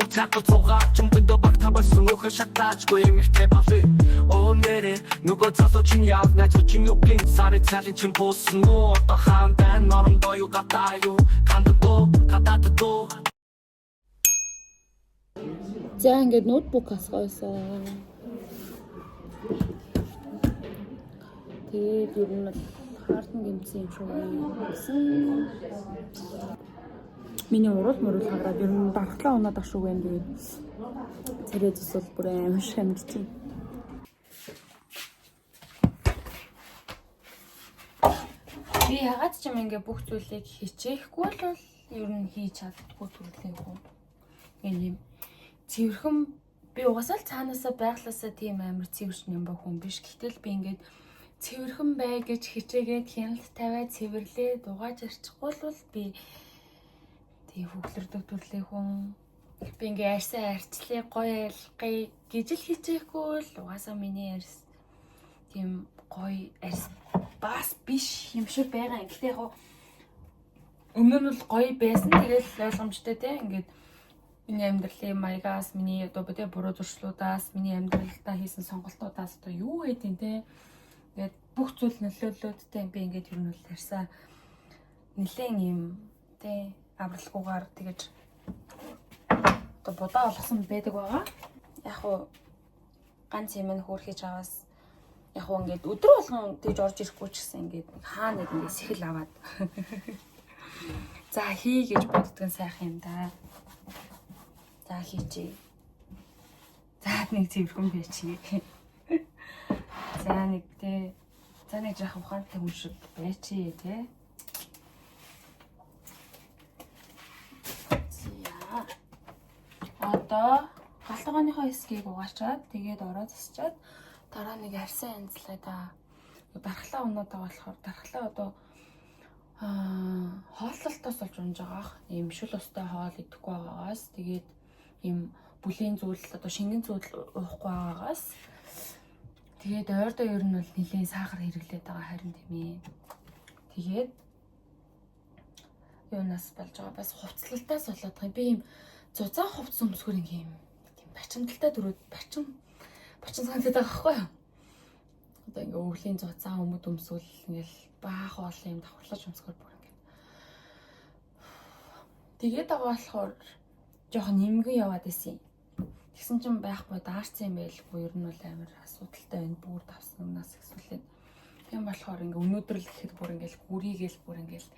자꾸 속아 전부 더 박타벌써 녹아 샷다지고 임일태 밥을 오늘은 누가 저서 중요한 나 저중 욕빈 살을 차린 층 보스는 어떠한 데 너는 더 유같다요 간다도 가다도 За ингээд ноутбук асгаасан. Тэгээд ер нь хартан гэмсэн юм шүү гэсэн. Миний урал хагараад ер нь дархлаа унаад ах шүү гэн тэгээд царай зүсэл бүр амар шамдчих. Би ягаад ч юм ингээ бүх зүйлийг хичээхгүй бол ер нь хийж чаддаггүй төрлийн хүн. Энэ юм цэвэрхэн би угаасаа л цаанаасаа байглаасаа тийм амар цэвэрч юм ба хүн биш. Гэтэл би ингээд цэвэрхэн бай гэж хичээгээд хяналт тавиад цэвэрлээ дугааж арчихгүй бол би тийм хөглөрдөг төрлийн хүн. Би ингээ арьсаа арчлаа гоё ялгая гэж л хичээхгүй л угаасаа миний арьс тийм гоё арьс бас биш юм шиг байгаа. Гэхдээ яг өмнө нь бол гоё байсан. Тэгэл ойлгомжтой те ингээд миний амьдралын маягаас, миний одоо бодё буруу зуршлуудаас, миний амьдралдаа хийсэн сонголтуудаас одоо юу хийдин те. Тэгээд бүх зүйл нөлөөлөлттэй би ингээд ер нь л ярьсаа нэлээд юм те авралгүйгээр тэгэж одоо будаа болгосон байдаг байгаа. Яг хуу ганц юм нь хөөрхийж аваас яг хуу ингээд өдөр болгон тэгж орж ирэхгүй ч гэсэн ингээд хаа нэг ингээд сэхэл аваад за хий гэж боддгон сайхан юм да. За хийчээ. За нэг цэвэрхэн байчи. За нэг те. За нэг жах ухаантай хүн шиг байчи те. За. Одоо галтгооныхоо эсгийг угаачаад тэгээд ороо засчаад дараа нэг арьсаа янзлаа да. Дархлаа унаад байгаа болохоор дархлаа одоо хооллолтоос олж унж байгаа. Ийм шүл устай хоол идэхгүй байгаагаас тэгээд ийм бүлийн зүйл одоо шингэн зүйл уухгүй байгаагаас тэгээд ойрдоо ер нь бол нэлээд сахар хэрэглээд байгаа харин тийм ээ. Тэгээд юунаас болж байгаа бас хувцлалтаас болоод байгаа. Би ийм зузаан хувцс өмсгөр ингээм тийм бачимдалтай дөрөв бачин санагдаад байгаа байхгүй юу? Одоо ингээ өвлийн зузаан өмд өмсвөл ингээл баах бол юм давхарлаж өмсгөр бүр ингээ. Тэгээд байгаа болохоор жоохон нэмгэн яваад исэн. Тэгсэн чинь байхгүй даарцсан юм байлгүй ер нь бол амар асуудалтай байна. Бүр давснаас ихсүүлээд. Тийм болохоор ингээ өнөөдөр л гэхэд бүр ингээл гүрийгээл бүр ингээл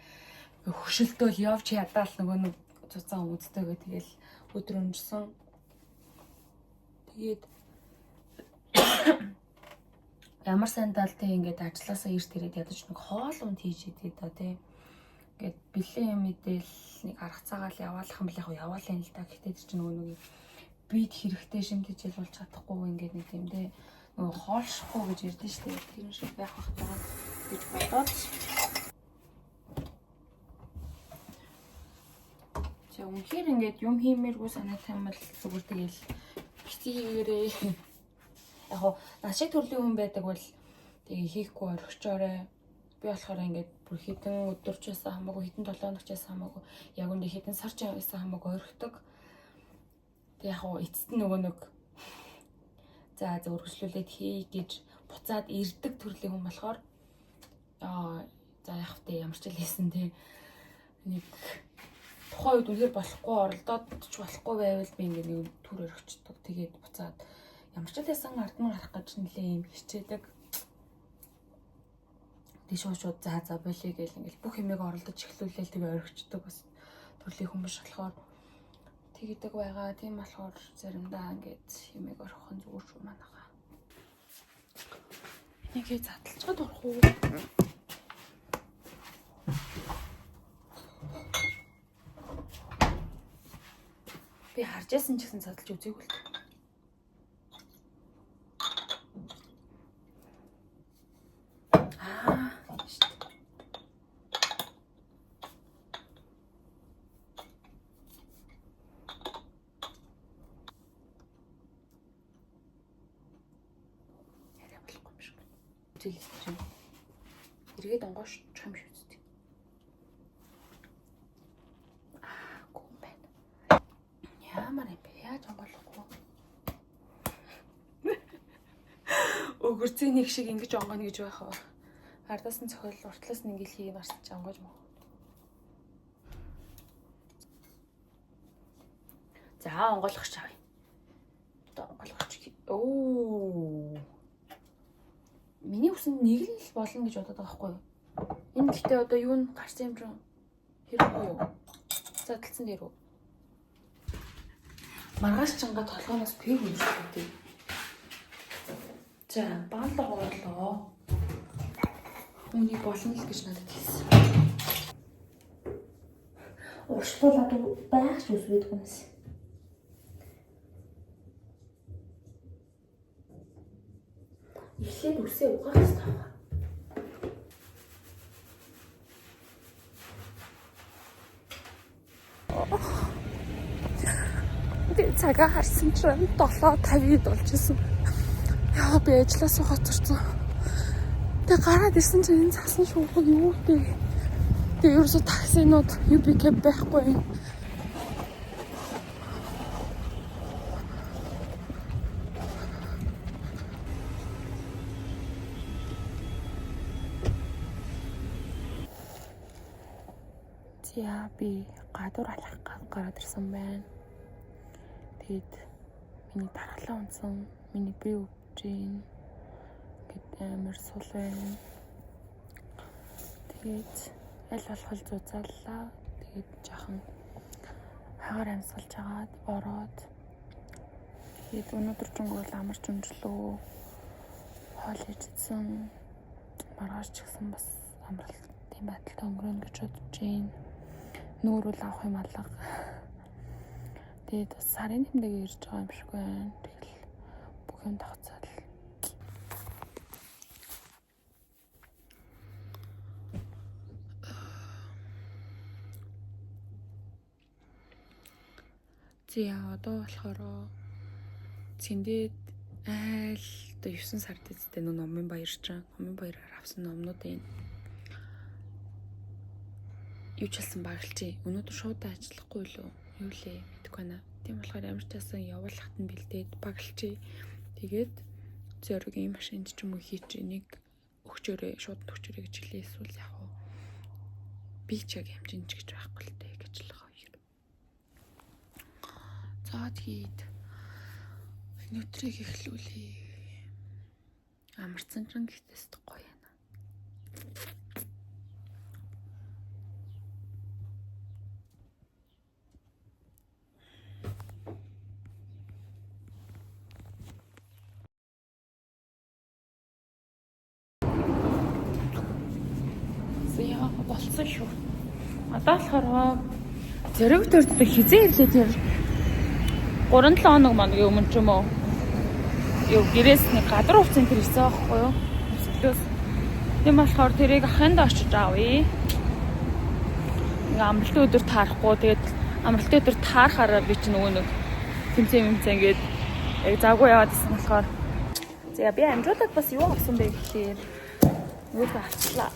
хөшөлтөөл явж ядаал нөгөө нэг цуцаан үдтэйгээ тэгэл өдөр өнжсөн. Тэгээд ямар сандалтай ингээд ажилласаа эрт ирээд ядаж нэг хоол унд хийж идэв да тий. Ингээд бэлэн юм мэдээл нэг арга цагаал яваалах юм л яваалын л да. Гэхдээ тэр чинь нөгөө бид хэрэгтэй шимтэж хэлүүлж чадахгүй ингээд нэг юм дээ. Нөгөө хоолшихгүй гэж ярьдэн штэ. Тэр юм шиг байх бахтаа гэж бодоод. За үнэхээр ингээд юм хиймээргүй санаатай юм бол зүгээр тэгэл битгийгээрээ яг хоо нашиг төрлийн хүн байдаг бол тэгээ хийхгүй орхичоорой. Би болохоор ингээд бүр хитэн өдөрчөөс хамаагүй хитэн 7 хоногчоос хамаагүй яг үндэ хитэн сар чанаас хамаагүй орхидог. Тэг яг хоо эцэст нөгөө нэг за өргөжлүүлээд хий гэж буцаад ирдэг төрлийн хүн болохоор за яг хөтэ ямар ч л хийсэн те нэг тухайн үед үнээр болохгүй оролдоод ч болохгүй байвал би ингээд нэг төр орхичдаг. Тэгээд буцаад ямар ч байсан ард нь гарах гэж нэлээ юм хичээдэг. Шууд за болиё гэл ингээл бүх юмыг оролдож эхлүүлээл тэгээ орхичдаг бас төрлийн хүмүүс болохоор тэгдэг байгаа. Тийм болохоор заримдаа ингээд юмыг орхих нь зүгээр шүү манайхаа. Энийг задлцгаад орох уу? Би харж ясан ч гэсэн задлж үзээгүй л. Эргээд онгоош чам шүү дээ. Гүн байна. Ямар юм бэ? хөрцгийн нэг шиг ингэж онгоно гэж байх аа. Ардаас нь цохол уртлаас нь ингээл хийг нарсч онгож мөн. За онгойлгох чавь. Одоо онгойлгох чи. Оо. Миний үсэн нэг л болно гэж бодоод байгаа байхгүй юу? Энэ гэхдээ одоо юу н гарсан юм чинь хэрэггүй юу? Задлцсан дээр үү? Маргааш чанга толгооноос пэг үнэлдэг. За, баалга гоорлоо. Үнийг болно л гэж надад хэлсэн. Уршлуулаад байх ч үсвэд хүнээс. Эхлээд үрсээ угаах хэрэгтэй байна. Цагаа харсан чинь 7:50-д болж исэн. Яа би ажилласаа хоцорсон. Тэгээ гараад ирсэн чинь энэ цасан шууган юу вэ? Тэгээ ерөөсө таксинууд UBK байхгүй. За би гадуур алах гараад ирсэн байна. Тэгээд миний дархлаа унсан, миний бие өвчин гэт амар сул байна. Тэгээд аль болох зузааллаа. Тэгээд жаахан хагаар амьсгалж агаад ороод тэгээд өнөөдөр жингүүл амарч өнжлөө. Хоол идсэн. Маргааш ч гэсэн бас амралтын байдалтай өнгөрөн гэж бодож байна. Нүүрүүл авах юм алга. Тэгээд сарын тэмдэг ирж байгаа юм шиг байна. Тэгэл бүх юм тагцаал. За одоо болохоор цэндэд айл одоо 9 сард эцтэй номын баяр чинь. Номын баяраар авсан номнуудын юу ч хэлсэн багалчи. Өнөөдөр шууд ажиллахгүй лөө. Юу лээ мэдэхгүй байна. Тийм болохоор ямар ч тасан явуулахт нь бэлдээд багалчи. Тэгээд зөрөгийн машинд ч юм уу хийч энийг өгчөөрэй, шууд өгчөөрэй гэж хэлээ. Эсвэл яг уу би ч яг хэмжинч гэж байхгүй л дээ гэж л хоёр. За тэгээд өнөөдрийг эхлүүлээ. Амарцсан ч гэхтэйс гоё яана. Болсон шүү. Одоо болохоор зэрэг төрдөг хизээ ирлээ тэр 3-7 хоног мангийн өмнө ч юм уу. Юу гэрээс нэг гадар хувцсан тэр ирсэн байхгүй юу? Өсөлтөөс. Тийм болохоор тэрийг ахынд очиж авъя. Ингээ амралтын өдөр таарахгүй тэгээд амралтын өдөр таарахаараа би ч нөгөө нэг тэмцээ ингээд яг завгүй яваад ирсэн болохоор за би амжуулаад бас юу авсан бэ гэхээр нөгөө авчлаа.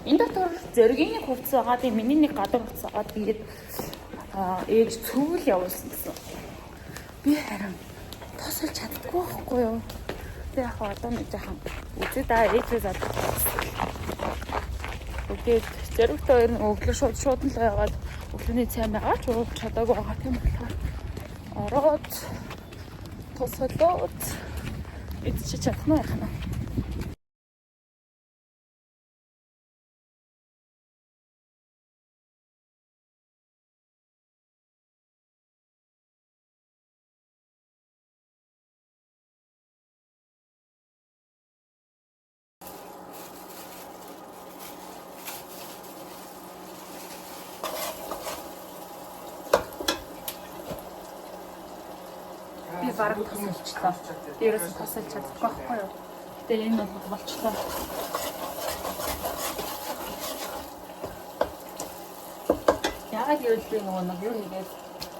Энэ дотор зэргийн хувцас байгаа. Тэгээ миний нэг гадар хувцас байгаа. Тэгээд ээж цөвөл явуулсан гэсэн. Би харин тосолж чаддаггүй байхгүй юу? Тэгээ яг одоо нэг жахан үзээ да ээжээ заддаг. Тэгээд зэрэгтэй хоёр өглөө шууд л яваад өглөөний цай байгаа ч ууж чадаагүй байгаа. Тийм болохоор ороод тосолоод идчих чадна яхана. Би бараг тосолчлоо. Дээрээс нь тосолж чаддаггүй байхгүй юу? Тэгээ энэ бол болчлоо. Яагаад гэвэл би нөгөө нэг юу хийгээд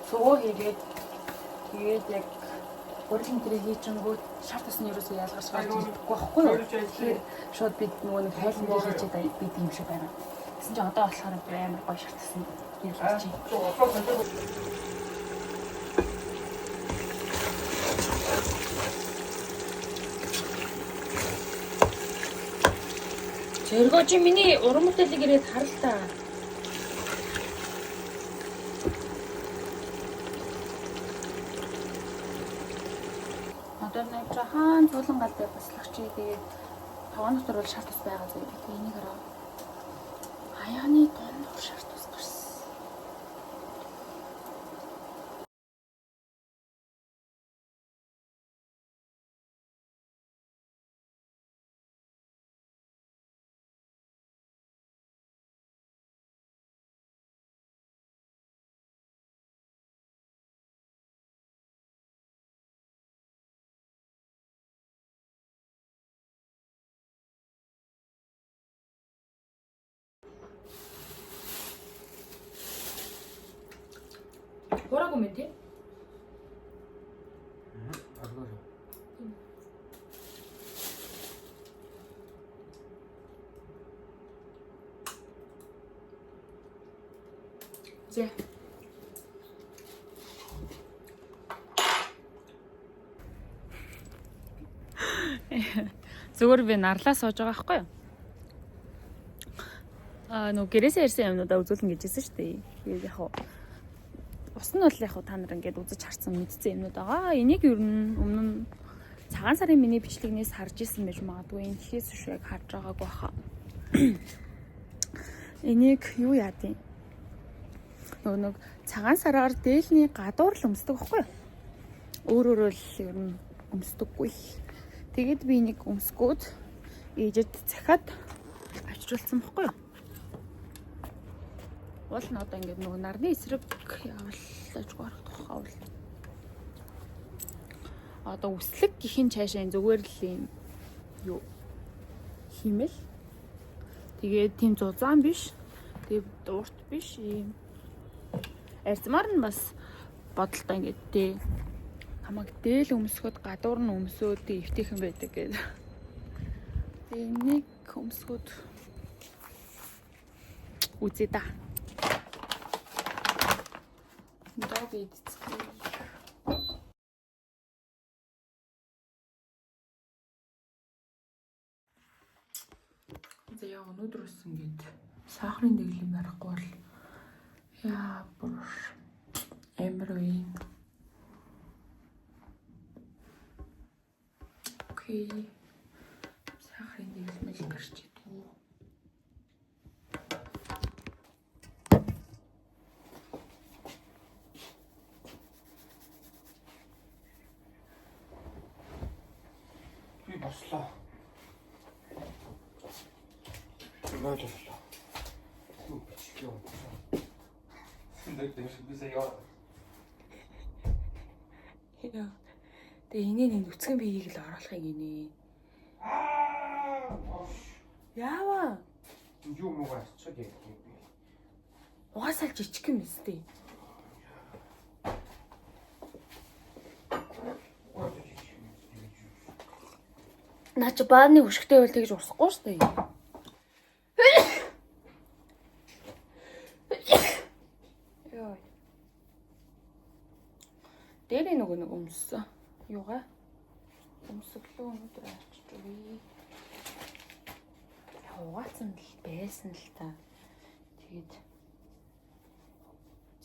цөгөө хийгээд тэгээд яг урьдчилан тэрийг хийчихэнгүүт шар тусны ерөөсөө ялгарч гарч ирэхгүй байхгүй юу? Тэгэхээр шууд бид нөгөө нэг хайлтанд хийчихэд бид юм шиг байна. Гэсэн чинь одоо болохоор амар гоё шар тусны ялгарч байна. Жэргөөч миний уран бүтээлийг ирээд харалтаа. Одоо нэг жахан цуулан галтай баслагч тэгээд таван дотор бол шарт ус байгаа зүйл. Тэгээд энийг хараа. Хаяаны дондор шарт ус гарсан. Хураагүй мэн тий? Аргоо. Зэ. Зүгээр би нарлаа сууж байгаа байхгүй юу? Нөгөө гэрээсээ ирсэн юмнуудаа үзүүлнэ гэжсэн шүү дээ. Тэгээд яг хуу ус нь бол яг хуу та нар ингээд үзэж харсан мэдсэн юмнууд байгаа. Энийг ер нь өмнө нь цагаан сарын миний бичлэгнээс харж исэн байж магадгүй. Энэ хээс шүү яг харж байгаагүй баха. Энийг юу яадیں۔ Нөгөө цагаан сараар дээлний гадуур л өмсдөг байхгүй юу? Өөрөөр л ер нь өмсдөггүй. Тэгээд би нэг өмсгөөд ээжэд захиад авчруулсан байхгүй юу? Уул нь одоо ингээд нөгөө нарны эсрэг явуулж гарах тухай. Одоо үслэг гихэн цаашаа зүгээр л юм юу химэл. Тэгээд тийм зузаан биш. Тэгээд урт биш юм. Арзмаар нь бас бодолтой ингээд дээ. Хамаг дээл өмсгöd гадуур нь өмсөөд эвтэйхэн байдаг гэдэг. Тэгээд нэг өмсгöd үзээ да. Даг идцгээ. За яа өнөөдрөөс ингээд сахарын дэглэм барихгүй бол яа бүр амар үе. Окей. Сахарын дэглэм л гарч идэв. Бослоо. Наадлаа. Үгүй. Сэндэг бисээ яа. Тэгээ энэ нүцгэн биеийг л оруулахыг инээ. Яава. Юу муугаас чиг яа. Угаасаа жижиг юм өстэй. Наач бааны өшгтэй байл тэгж урсахгүй шүү дээ. Йоо. Дээрээ нэг өмссөн. Юугаа? Өмсөглөө өнөдөр арчиж өгье. Угаацсан л байсан л та. Тэгээд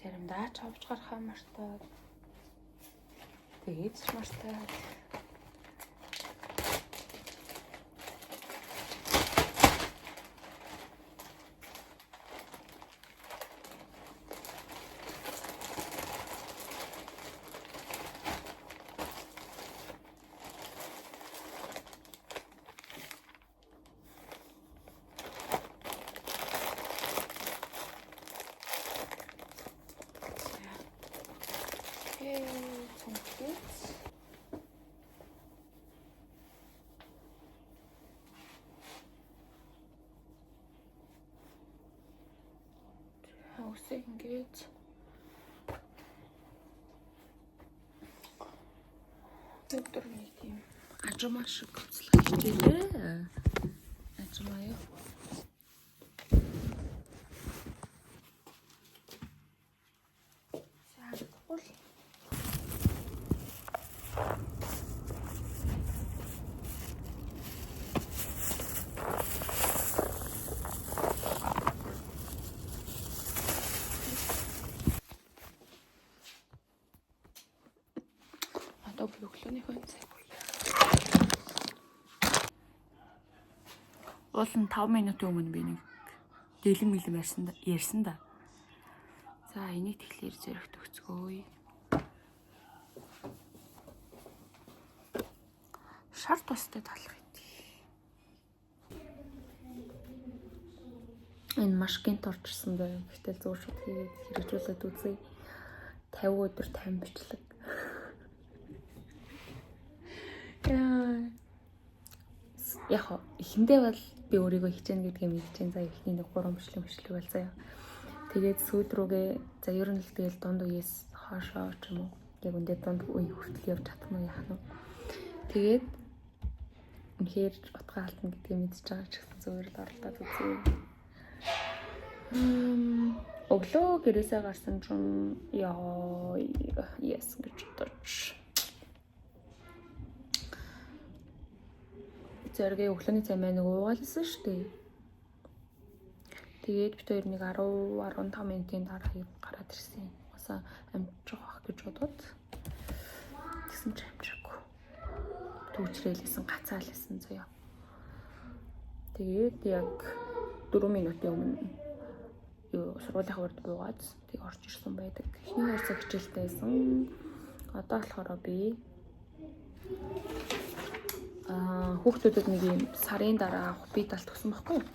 заримдаа ч авч гарах юмартай. Тэгээд ч мартай. Үсээ ингэж өдөр нэг тийм ажмаа шиг хөцлөх хичээлээ. Ажмаа юу? Саадгүй. Одоо би өглөөнийхөө цаг бол. Уулын 5 минутын өмнө би нэг дэлгэм ярьсан да. За энийг тэгэхээр зөрөгт өгцгөөе. Шар тустай талах гэдэг. Энэ маш гинт орчсон байв. Гэтэл зур шууд хийгээд хэрэгжүүлээд үзье. 50 өдөр 50 бичлэг. Яг эхэндээ бол би өөрийгөө хичээнэ гэдгийг мэдчихээн. За эхний нэг 3 бичлэг бол заяа. Тэгээд сүйд рүүгээ за ер нь л тэгэл дунд үеэс хоошоо ч юм уу. Яг үндэ дунд үе хүртэл явж чадах нь яах нь. Тэгээд үнэхээр утгаа алдна гэдгийг мэдчихэж байгаа ч гэсэн зүгээр л оролдоод үзье. Өглөө гэрээсээ гарсан чинь яа yes гэж бодож. Зэрэгээ өглөөний цай маань нэг уугаалсан шүү дээ. Тэгээд бид хоёр нэг 10-15 минутын дараа гараад ирсэн. Уусаа амжих байх гэж бодоод тэгсэн чинь амжираагүй. Түүчрээлсэн гацаалсан заяа. Тэгээд яг 4 минутын өмнө сургуулийнхаа урд буугаад тэг орж ирсэн байдаг. Эхний 2 цаг хичээлтэйсэн. Одоо болохоор би хүүхдүүдэд нэг юм сарын дараа авах бие даалт өгсөн байхгүй юу?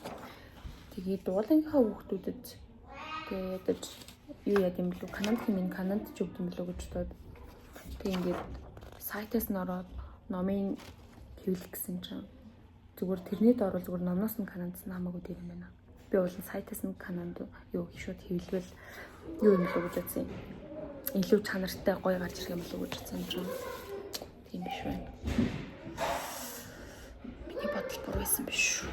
Тэгээд дуулынхаа хүүхдүүдэд тэгээд юу яд юм бэлүү кананд ч өгд юм бэлүү гэж бодоод тэг ингээд сайтаас нь ороод номын хэвлэх гэсэн чинь зүгээр тэрний доор зүгээр номноос нь канандс намаагүй дээр юм байна. Би бол сайтаас нь кананд юу шууд хэвлэвэл юу юм бэлүү гэж бодсон юм. Илүү чанартай гоё гарч ирэх юм бэлүү гэж бодсон юм чинь. Тийм биш байна. Миний бодол буруу байсан биш шүү.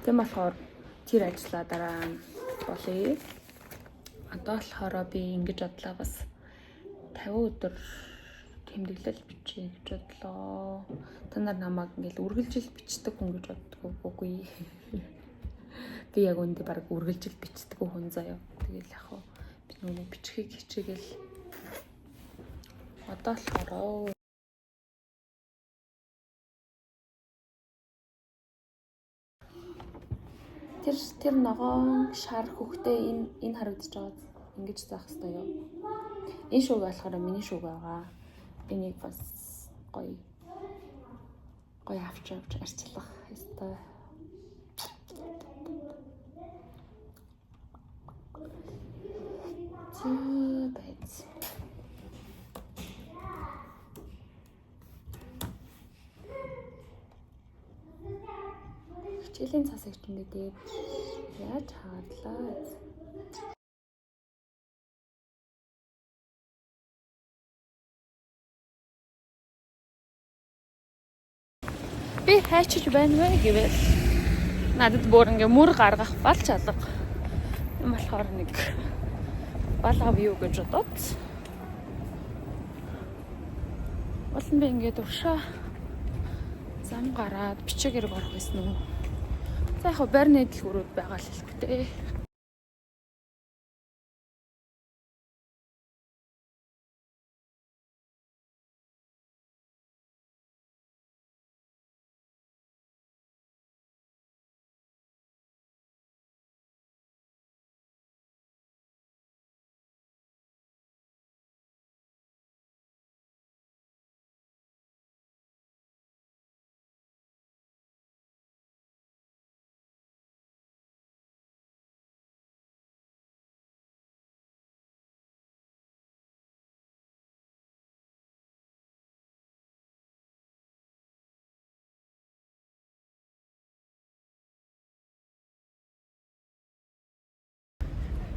Тэм болохоор тэр ажлаа дараа нь болъё. Одоо болохоор би ингэж бодлоо бас 50 өдөр тэмдэглэл бичээ гэж бодлоо. Та нар намайг ингээл үргэлжил бичдэг хүн гэж боддог үгүй. Би яг үндэ баг үргэлжил бичдэг хүн заяа. Тэгэл яг хоо би нөгөө бичихийг хичээгээл одоо болохоор тэр ногоон шар хөхтэй энэ харагдаж байгаа ингэж заах хэрэгтэй юу? Энэ шүүг болохоор миний шүүг байгаа. Энийг бас гоё авч арчлах ёстой. Зүйбэц. Хичээлийн цасыг ч мэдээд яаж хаадлаа. Би хайчиж байна вэ гэвэл надад бүр ингээ мөр гаргах бал чадах. Юм болохоор нэг балга вью гэж бодоод. Болон би ингээ уршаа зам гараад бичээгээр орох байсан уу? За яг барьны дэлгүүрүүд байгаа л хэлэхтэй.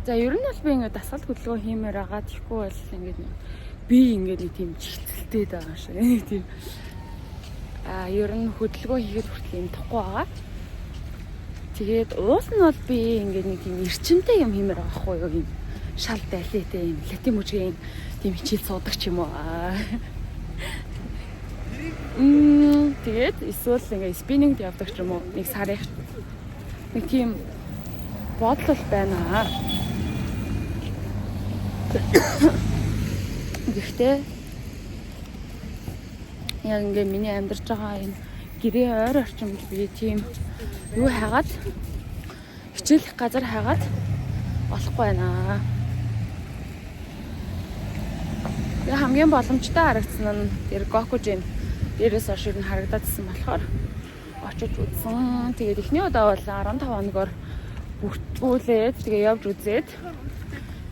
За ер нь бол би ингээд дасгал хөдөлгөөн хиймээр байгаа. Тэгэхгүй бол ингээд би ингээд нэг тийм чихэлтэй байгаа шиг. Нэг тийм ер нь хөдөлгөөн хийгээд хүртэл юм тухгүй байгаа. Тэгээд уус нь бол би ингээд нэг тийм эрчимтэй юм хиймээр байгаа хгүй юу? Юм шал байлээтэй юм латин мужгийн тийм хичээл суудаг ч юм уу. Тэгээд эсвэл ингээд спиннинг явдаг ч юм уу. Нэг сарын нэг тийм бодол байна. Гэхдээ яг ингээ миний амьдарч байгаа энэ гэрээ ойр орчимд би тийм юу хагаад хичээлэх газар хагаад болохгүй байна. Тэгээ хамгийн боломжтой харагдсан нь тэр Gokujin дээрээс хойш нь харагдадсан болохоор очиж үзсэн. Тэгээд эхний удаа бол 15 хоногор бүртгүүлээд тэгээ явж үзээд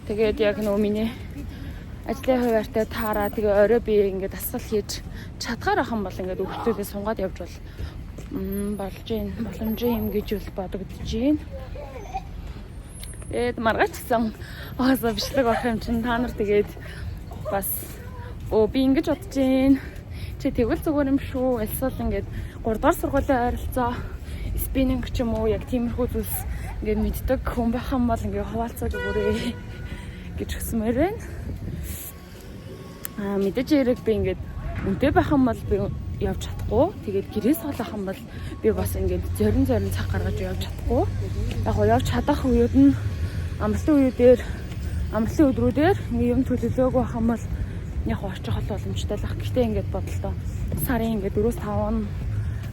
тэгээд яг нөгөө миний ажлын хуваартай таараа тэгээ орой би ингээд дасгал хийж чадхаар ахын бол ингээд өгчөлөө сунгаад явж болж байна. Боломжтой юм гэж бодогдож байна. Тэгээд маргааш гэсэн оосоо бичлэг орох юм чинь та нар тэгээд бас би ингэж бодож байна. Чи тэгвэл зүгээр юм шүү. Эсвэл ингээд 3 дугаар сургуулийн ойролцоо спиннинг ч юм уу яг тиймэрхүү зүйлс ингээд мэддэг хүн байх юм бол ингээд хуваалцаж өгөөрэй гэж хүсмээр байна. Мэдээж хэрэг би ингээд үнтэй байх юм бол би явж чадахгүй. Тэгээд гэрээс олох юм бол би бас ингээд зорин цаг гаргаж явж чадахгүй. Яг гоо явж чадах үед нь амралтын өдрүүдээр ингээд юм төлөвлөөгүй байх юм бол яг очих боломжтой л ах. Гэхдээ ингээд бодлоо. Сарын ингээд 4-5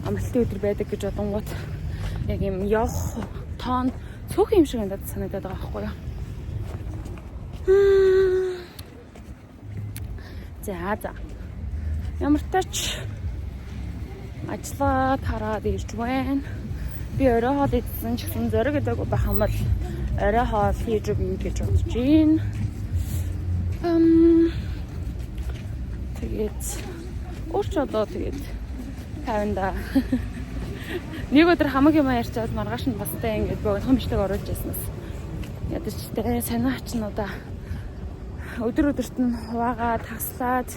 амралтын өдөр байдаг гэж бодонгууд яг юм явах тоон цөөх юм шиг надад санагдаад байгаа байхгүй юу. За. Ямар ч тач ажлаа тараад ирж байна. Би орой хоол идсэн ч гэсэн зориг гэдэг байх юм бол орой хоол хийж өгнө гэж бодож байна. Тэгээд өөрч одоо тэгээд 50-да нэг өдөр хамаг юм ярьчаад маргааш нь бастай ингээд богино бичлэг оруулж яснаас ядаж тэ санаачнуудаа өдөрт нь хуваагаад таслаад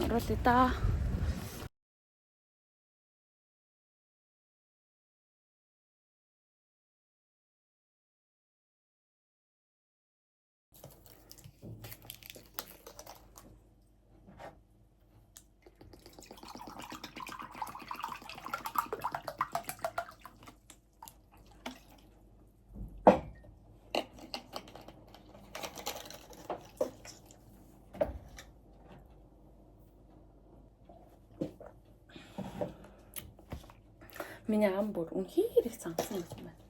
оруулъя да. Миний ам бүр үнхээр их цангасан юм байна.